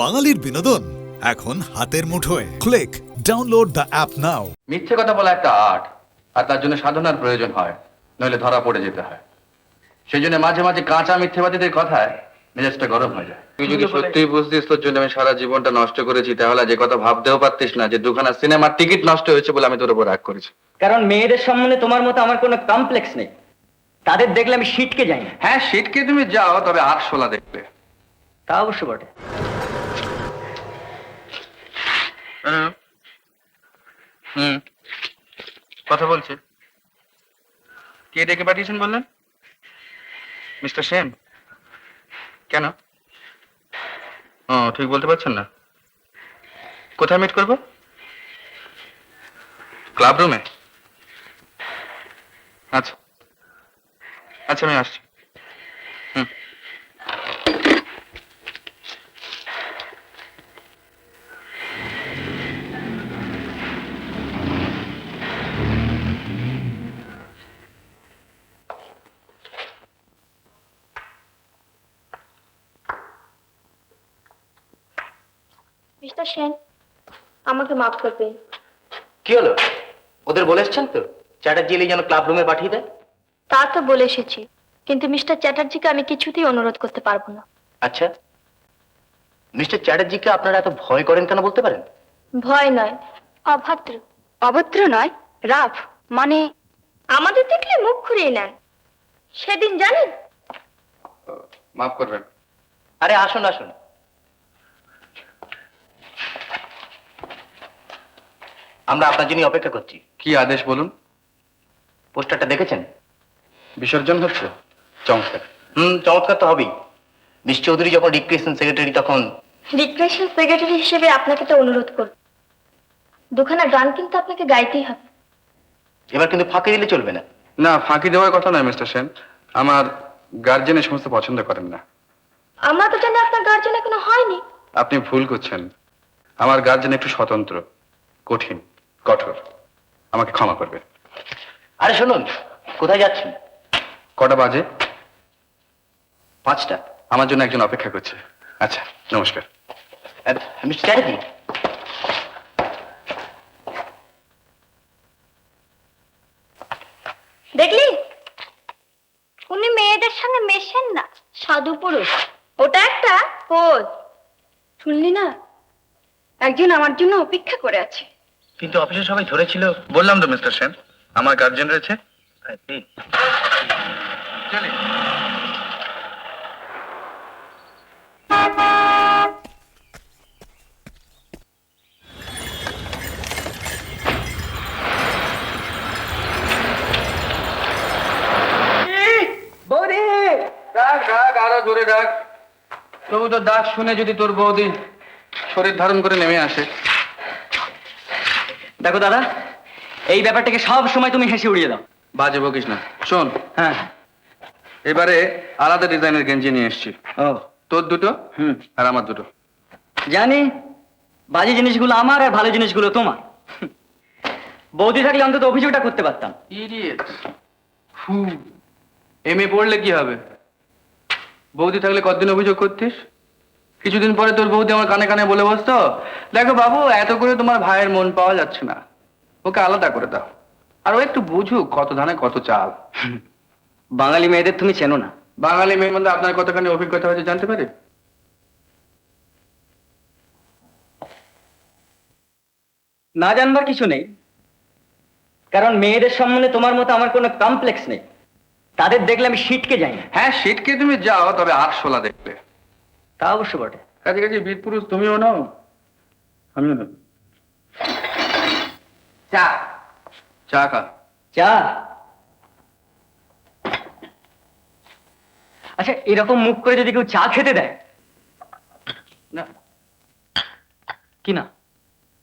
বাঙালির বিনোদন এখন হাতের মুঠোয়। ক্লিক ডাউনলোড দ্য অ্যাপ নাও। মিথ্যে কথা বলা একটা আর্ট, আর তার জন্য সাধনার প্রয়োজন হয়, নইলে ধরা পড়ে যেতে হয়। সেই জন্য মাঝে মাঝে কাঁচা মিথ্যেবাদীদের কথায় মেজাজটা গরম হয়ে যায়। তুই যদি সত্যিই বুঝতিস তোর জন্য আমি সারা জীবনটা নষ্ট করেছি, তাহলে যে কথা ভাবতেও পারতিস না যে দুখানা সিনেমার টিকিট নষ্ট হয়েছে বলে আমি তোর উপর রাগ করেছি। কারণ মেয়েদের সম্বন্ধে তোমার মতো আমার কোনো কমপ্লেক্স নেই। তাদের দেখলে আমি সিটকে যাই না। হ্যাঁ, সিটকে তুমি যাও, তবে আটশোলা দেখবে। তা অবশ্য বটে। কথা বলছি। কে ডেকে পাঠিয়েছেন বললেন? মিস্টার সেন? কেন? ও, ঠিক বলতে পারছেন না। কোথায় মিট করব? ক্লাব রুমে? আচ্ছা আচ্ছা, আমি আসছি। হুম। মিস্টার সেন, আমাকে মাফ করবেন। কি হলো? ওদের বলে এসছেন তো চ্যাটার্জি এলে যেন ক্লাব রুমে পাঠিয়ে দেয়? তা তো বলে এসেছি, কিন্তু মিস্টার চ্যাটার্জিকে আমি কিছুতেই অনুরোধ করতে পারবো না। আচ্ছা, মিস্টার চ্যাটার্জিকে আপনারা এত ভয় করেন কেন বলতে পারেন? ভয় নয়, অভদ্র। অভদ্র নয়, রাফ। মানে আমাদের দেখলে মুখ ঘুরিয়ে নেন। সেদিন জানেন? মাফ করবেন। আরে আসুন আসুন। আমরা আপনার জন্য অপেক্ষা করছি। কি আদেশ বলুন? পোস্টারটা দেখেছেন? বিসর্জন হচ্ছে? চমৎকার। চমৎকার তো হবেই। মিস চৌধুরী যখন রিক্রিয়েশন সেক্রেটারি, তখন রিক্রেশন সেক্রেটারি হিসেবে আপনাকে তো অনুরোধ করব। দুখানা গান কিন্তু আপনাকে গাইতেই হবে। এবার কিন্তু ফাঁকি দিলে চলবে না। না, ফাঁকি দেওয়ার কথা নয় মিস্টার সেন। আমার গার্জেন এই সমস্ত পছন্দ করেন না। আমরা তো জানি আপনার গার্জেন এখনো হয়নি। আপনি ভুল করছেন। আমার গার্জেন একটু স্বতন্ত্র, কঠিন, কঠোর। আমাকে ক্ষমা করবে। আরে শুনুন, কোথায় যাচ্ছেন? কটা বাজে? 5টা। আমার জন্য একজন অপেক্ষা করছে। আচ্ছা, নমস্কার। মিস্টার চ্যাটার্জি, দেখলি, উনি মেয়েদের সঙ্গে মেশেন না, সাধু পুরুষ। ওটা একটা পোজ। শুনলি না, একজন আমার জন্য অপেক্ষা করে আছে। কিন্তু অফিসে সবাই ধরেছিল। বললাম তো মিস্টার সেন, আমার গার্জেন রয়েছে। চলি। বৌদি! ডাক ডাক, আরো জোরে ডাক। তবু তো ডাক শুনে যদি তোর বৌদি শরীর ধারণ করে নেমে আসে। দেখো দাদা, এই ব্যাপারটাকে সব সময় তুমি হেসে উড়িয়ে দাও। বাজে বকিস না। শোন, হ্যাঁ। এবারে আলাদা ডিজাইনের গেঞ্জি নিয়ে এসেছি। ও, তোর দুটো হুম, আর আমার দুটো। জানি বাজে জিনিসগুলো আমার আর ভালো জিনিসগুলো তোমার। বৌদি থাকলে অন্তত অভিযোগটা করতে পারতাম। এমএ পড়লে কি হবে? বৌদি থাকলে কতদিন অভিযোগ করতিস? কিছুদিন পরে তোর বৌদি আমার কানে কানে বলে বসতো, দেখো বাবু, এত করে তোমার ভাইয়ের মন পাওয়া যাচ্ছে না, ওকে আলাদা করে দাও। আর ও একটু বুঝুক কত ধানে কত চাল। বাঙালি মেয়েদের তুমি চেনো না। বাঙালি মেয়ের মধ্যে আপনার কতখানি অভিজ্ঞতা হয়েছে জানতে পারি? না জানবার কিছু নেই, কারণ মেয়েদের সম্বন্ধে তোমার মতো আমার কোনো কমপ্লেক্স নেই। তাদের দেখলে আমি সিটকে যাই না। হ্যাঁ, সিটকে তুমি যাও, তবে আটশোলা দেখবে। তা অবশ্য বটে। কাছাকাছি বীর পুরুষ তুমিও নাও, আমিও নাও। চা। চা খা। চা? আচ্ছা, এরকম মুখ করে যদি কেউ চা খেতে দেয়? না কি না?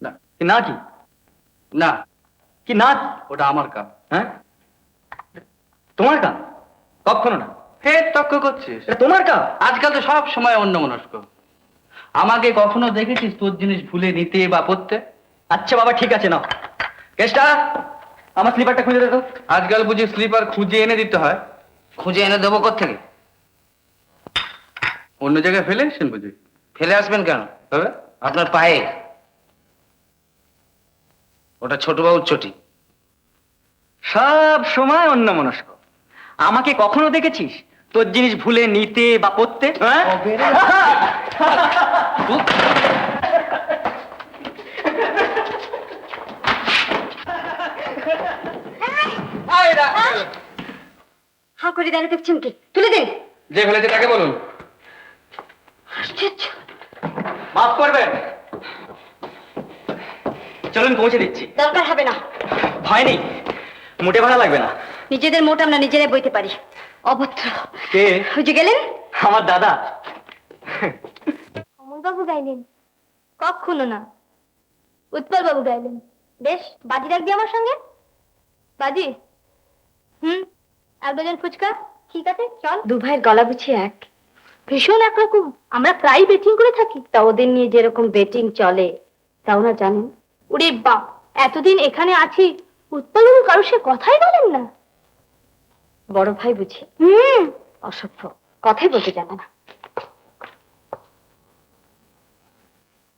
না কি না? কি না, কি না? ওটা আমার কাপ। হ্যাঁ, তোমার কাপ? কখনো না। ফের তর্ক করছিস? এটা তোমার কাপ। আজকাল তো সব সময় অন্যমনস্ক। আমাকে কখনো দেখেছিস তোর জিনিস ভুলে নিতে বা পড়তে? আচ্ছা বাবা, ঠিক আছে, নাও। কেষ্টা, আমার স্লিপারটা খুঁজে দেখো। আজকাল বুঝি স্লিপার খুঁজে এনে দিতে হয়? খুঁজে এনে দেবো কোত্থেকে? অন্য জায়গায় ফেলে এসছেন বুঝি? ফেলে আসবেন কেন? তবে আপনার পায়ে। ওটা ছোটবাবুর চটি। সব সময় অন্যমনস্ক। আমাকে কখনো দেখেছিস তোর জিনিস ভুলে নিতে বা পড়তে? হ্যাঁ? হা করে দাঁড়িয়ে দেখছেন কি? তুলে দিন। যে ফেলেছে তাকে বলুন। আশ্চর্য। মাফ করবেন, চলুন পৌঁছে দিচ্ছি। দরকার হবে না, ভয় নেই, মোটে ভাড়া লাগবে না। নিজেদের মোট আমরা নিজেরাই বইতে পারি। অভদ্র। কে? বুঝে গেলেন? আমার দাদা। অমলবাবু গাইলেন? কখনো না, উৎপল বাবু গাইলেন। বেশ, বাজি রাখবি আমার সঙ্গে? বাজি? এক ডজন ফুচকা। ঠিক আছে, চল। দু ভাইয়ের গলা বুঝি এক, ভীষণ একরকম। আমরা প্রায় বেটিং করে থাকি। তা ওদের নিয়ে যেরকম বেটিং চলে তা ওরা জানেন? ওরে বাপ, এতদিন এখানে আছি উৎপল বাবু কারোর সে কথাই বলেন না। বড় ভাই বুঝি? অসভ্য, কথাই বলতে জানে না।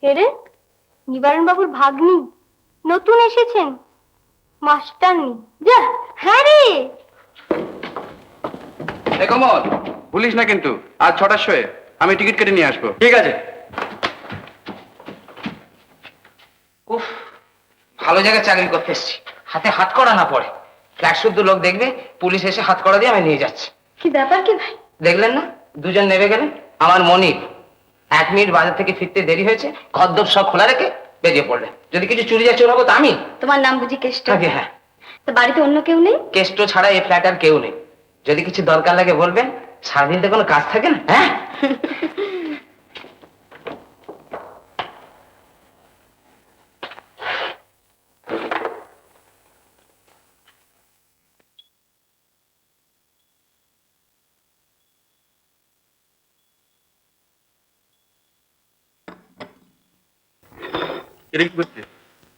এরে, নিবারণ বাবুর ভাগ্নি নতুন এসেছেন, মাস্টারনি। যা। হ্যাঁ রে। এ কমল, ভুলিস না কিন্তু আজ 6টার শোয়ে আমি টিকিট কেটে নিয়ে আসবো। ঠিক আছে। উফ, ভালো জায়গায় চাকরি করতে এসছি, হাতে হাত করা না পড়ে। ফ্ল্যাট শুদ্ধ লোক দেখবে, পুলিশ এসে হাত করা দিয়ে আমি নিয়ে যাচ্ছে। কি ব্যাপার কি ভাই? দেখলেন না, দুজন নেমে গেলেন। আমার মনির 1 মিনিট বাজার থেকে ফিরতে দেরি হয়েছে, খদ্দর সব খোলা রেখে বেরিয়ে পড়লেন। যদি কিছু চুরি যা চোর হবো তো আমি। তোমার নাম বুঝি কেষ্ট? আগে হ্যাঁ, তো বাড়িতে অন্য কেউ নেই? কেষ্ট ছাড়া এই ফ্ল্যাট আর কেউ নেই। যদি কিছু দরকার লাগে বলবেন, সারাদিনতে কোনো কাজ থাকে না। হ্যাঁ,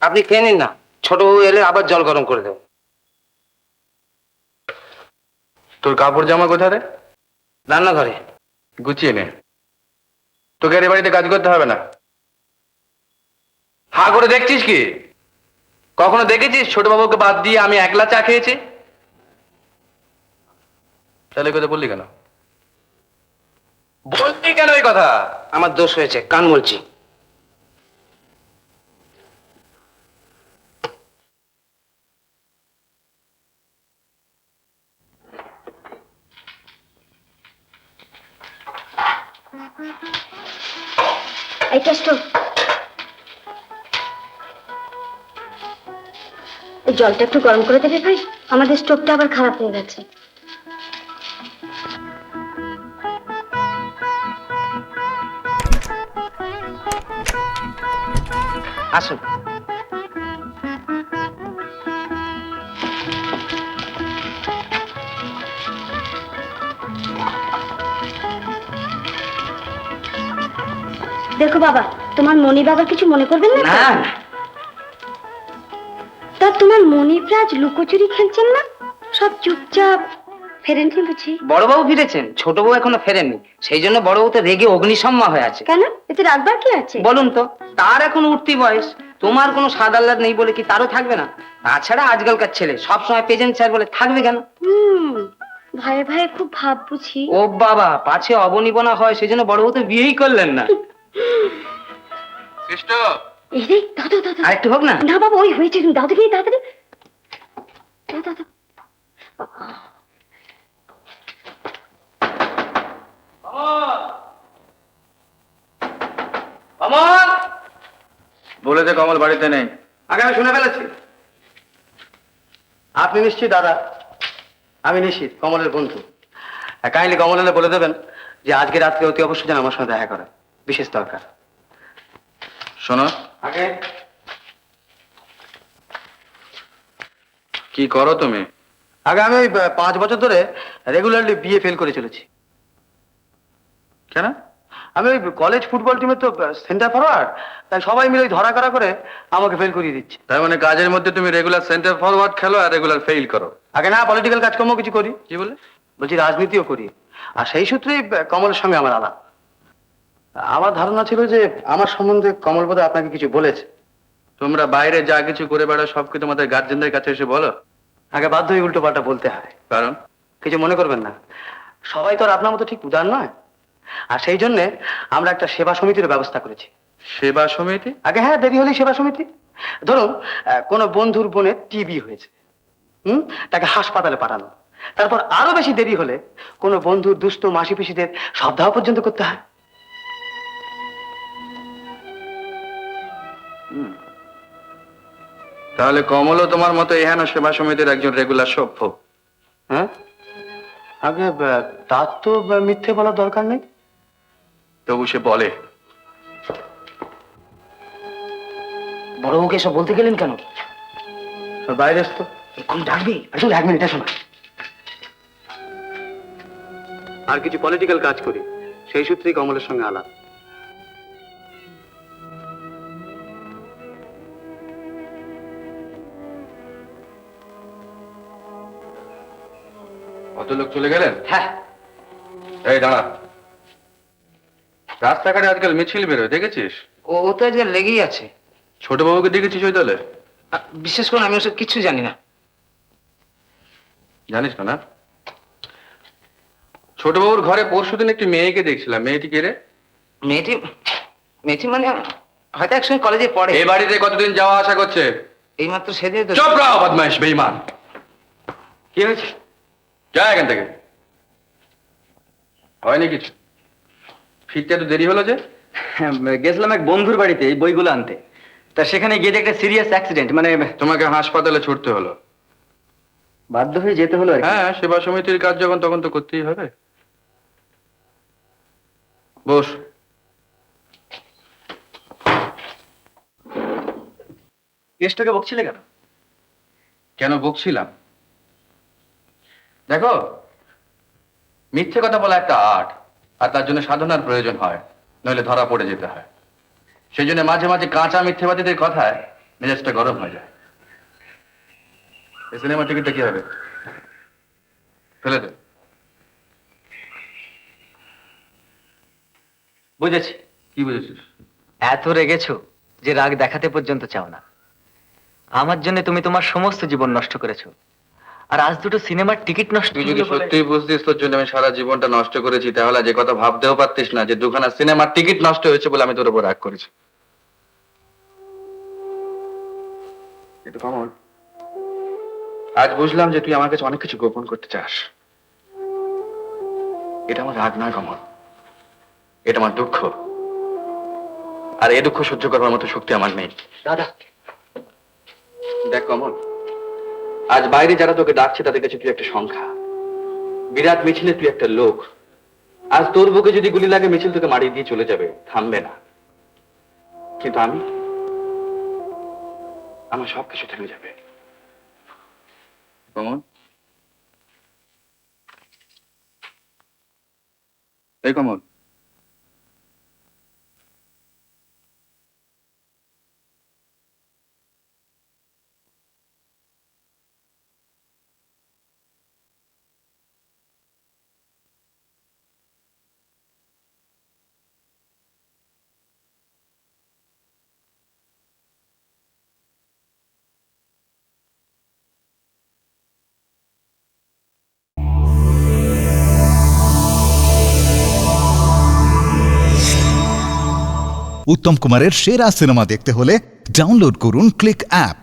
আপনি খেয়ে নিন না, ছোট বউ এলে আবার জল গরম করে দেবো। তোর কাপড় জামা কোথায় রে? রান্নাঘরে। গুছিয়ে নে, তোকে আর এ বাড়িতে কাজ করতে হবে না। হা করে দেখছিস কি? কখনো দেখেছিস ছোট বাবুকে বাদ দিয়ে আমি একলা চা খেয়েছি? তাহলে কথা বললি কেন? বললি কেন এই কথা? আমার দোষ হয়েছে, কান বলছি। এই কেষ্ট, এই জলটা একটু গরম করে দেবে ভাই, আমাদের স্টোভটা আবার খারাপ হয়ে গেছে। আসুন। দেখো বাবা, তোমার মনি বাবা কিছু মনে করবেন না তো? না, তা তোমার মনিরা আজ লুকোচুরি খেলছেন না? সব চুপচাপ ফেরেননি বুঝি? বড়বাবু ফিরেছেন, ছোট বউ এখনো ফেরেননি। সেই জন্য বড়বাবু তো রেগে অগ্নিশম্মা হয়ে আছে। কেন, এতে রাখবার কি আছে? বলুন তো, তার এখন উঠতি বয়স, তোমার কোনো স্বাদ আহ্লাদ নেই বলে কি তারও থাকবে না? তাছাড়া আজকালকার ছেলে সবসময় প্রেজেন্ট স্যার বলে থাকবে কেন? ভয়ে ভয়ে খুব ভাব বুঝি। ও বাবা, পাছে অবনিবনা হয়, সেই জন্য বড়বাবু তো বিয়েই করলেন না। কৃষ্ণ, এই রে, দাদা দাদা। আরেকটু হোক না? না বাবা, ওই হয়েছে, তুমি দাদা গিয়ে তাড়াতাড়ি দাও, দাদা। অমল! বলে দে কমল বাড়িতে নেই। আগে আমি শুনে ফেলেছি। আপনি নিশ্চিত দাদা? আমি নিশ্চিত, কমলের বন্ধু। কাইন্ডলি কমল এলে বলে দেবেন যে আজকে রাত্রে অতি অবশ্যই যেন আমার সঙ্গে দেখা করে, বিশেষ দরকার। শোনো, আগে কি করো তুমি? আগে আমি ওই 5 বছর ধরে রেগুলারলি বিয়ে ফেল করে চলেছি। কেন? আমি ওই কলেজ ফুটবল টিমের তো সেন্টার ফরওয়ার্ড, তাই সবাই মিলে ওই ধরা করা করে আমাকে ফেল করিয়ে দিচ্ছে। তার মানে কাজের মধ্যে তুমি রেগুলার সেন্টার ফরওয়ার্ড খেলো আর রেগুলার ফেইল করো? আগে না, পলিটিক্যাল কাজকর্ম কিছু করি। কি বলে? বলছি রাজনীতিও করি, আর সেই সূত্রেই কমলের সঙ্গে আমার আলাপ। আমার ধারণা ছিল যে আমার সম্বন্ধে কমল বোধহয় আপনাকে কিছু বলেছে। তোমরা বাইরে যা কিছু করে বেড়াও সব কি তোমাদের গার্জেনদের কাছে এসে বলো? আগে বাধ্য হয়ে উল্টো পাল্টা বলতে হয়। কারণ কিছু মনে করবেন না, সবাই তো আর আপনার মতো ঠিক উদার নয়। আর সেই জন্য আমরা একটা সেবা সমিতির ব্যবস্থা করেছি। সেবা সমিতি? আগে হ্যাঁ, দেরি হলেই সেবা সমিতি। ধরুন কোনো বন্ধুর বোনের টিবি হয়েছে, তাকে হাসপাতালে পাঠানো। তারপর আরো বেশি দেরি হলে কোনো বন্ধুর দুস্থ মাসি পিসিদের সপ্তাহ পর্যন্ত করতে হয়। তাহলে কমলও তোমার মতো এহেন সেবা সমিতির একজন রেগুলার সভ্য। হ্যাঁ, আগে তার তো মিথ্যে বলার দরকার নেই। তবু সে বলে। বড়বাবুকে এসব বলতে গেলেন কেন? বাইরে তো এক্ষুনি ডাকবি? আসলে 1 মিনিট শোনা। আর কিছু পলিটিক্যাল কাজ করি, সেই সূত্রেই কমলের সঙ্গে আলাপ। অত লোক চলে গেলেন? হ্যাঁ। এই দাঁড়া, রাস্তাঘাটে আজকাল মিছিল বেরোয়, দেখেছিস? ও তো আজকাল লেগেই আছে। ছোট বাবুকে দেখেছিস ওই দলে? বিশ্বাস করুন আমি ওসব কিচ্ছু জানি না। জানিস না? না, ছোট বাবুর ঘরে পরশুদিন একটি মেয়েকে দেখছিলাম। মেয়েটি কে রে? মেয়েটি মানে হয়তো একসঙ্গে কলেজে পড়ে। এই বাড়িতে কতদিন যাওয়া আসা করছে? এইমাত্র সেদিন তো। চুপ রাও বদমাইশ বেঈমান! কি হয়েছে? যা এখান থেকে। হয়নি কিছু? ফিরতে এত দেরি হলো যে? গেছিলাম এক বন্ধুর বাড়িতে এই বইগুলো আনতে। তা সেখানে গিয়ে দেখে একটা সিরিয়াস অ্যাক্সিডেন্ট, মানে তোমাকে হাসপাতালে ছুটতে হলো? বাধ্য হয়ে যেতে হলো আর কি। হ্যাঁ, সেবা সমিতির কাজ যখন তখন তো করতেই হবে। বস। কেষ্টকে বকছিলে কেন? কেন বকছিলাম? দেখো, মিথ্যে কথা বলা একটা আর্ট, আর তার জন্য সাধনার প্রয়োজন হয়, নইলে ধরা পড়ে যেতে হয়। সেই জন্য মাঝে মাঝে কাঁচা মিথ্যেবাদীদের কথায় মেজাজটা গরম হয়ে যায়। এই সিনেমার টিকিটটা কি হবে? ফেলে দে। বুঝেছি। কি বুঝেছিস? এত রেগেছো যে রাগ দেখাতে পর্যন্ত চাও না। আমার জন্য তুমি তোমার সমস্ত জীবন নষ্ট করেছো, আর আজ দুটো সিনেমার টিকিট নষ্ট। তুই যদি সত্যিই বুঝতিস তোর জন্য আমি সারা জীবনটা নষ্ট করেছি, তাহলে যে কথা ভাবতেও পারতিস না যে দুখানা সিনেমার টিকিট নষ্ট হয়েছে বলে আমি তোর উপর রাগ করেছি। কিন্তু কমল, আজ বুঝলাম যে তুই আমার কাছে অনেক কিছু গোপন করতে চাস। এটা আমার রাগ নয় কমল, এটা আমার দুঃখ। আর এই দুঃখ সহ্য করবার মতো শক্তি আমার নেই। দাদা, দেখ কমল, আজ বাইরে যারা তোকে ডাকছে তাদের কাছে তুই একটা সংখ্যা, বিরাট মিছিলে তুই একটা লোক। আজ তোর বুকে যদি গুলি লাগে মিছিল তোকে মারিয়ে দিয়ে চলে যাবে, থামবে না। কিন্তু আমার সবকিছু থেমে যাবে। কমল, এই কমল, উত্তম কুমারের সেরা সিনেমা দেখতে হলে ডাউনলোড করুন ক্লিক অ্যাপ।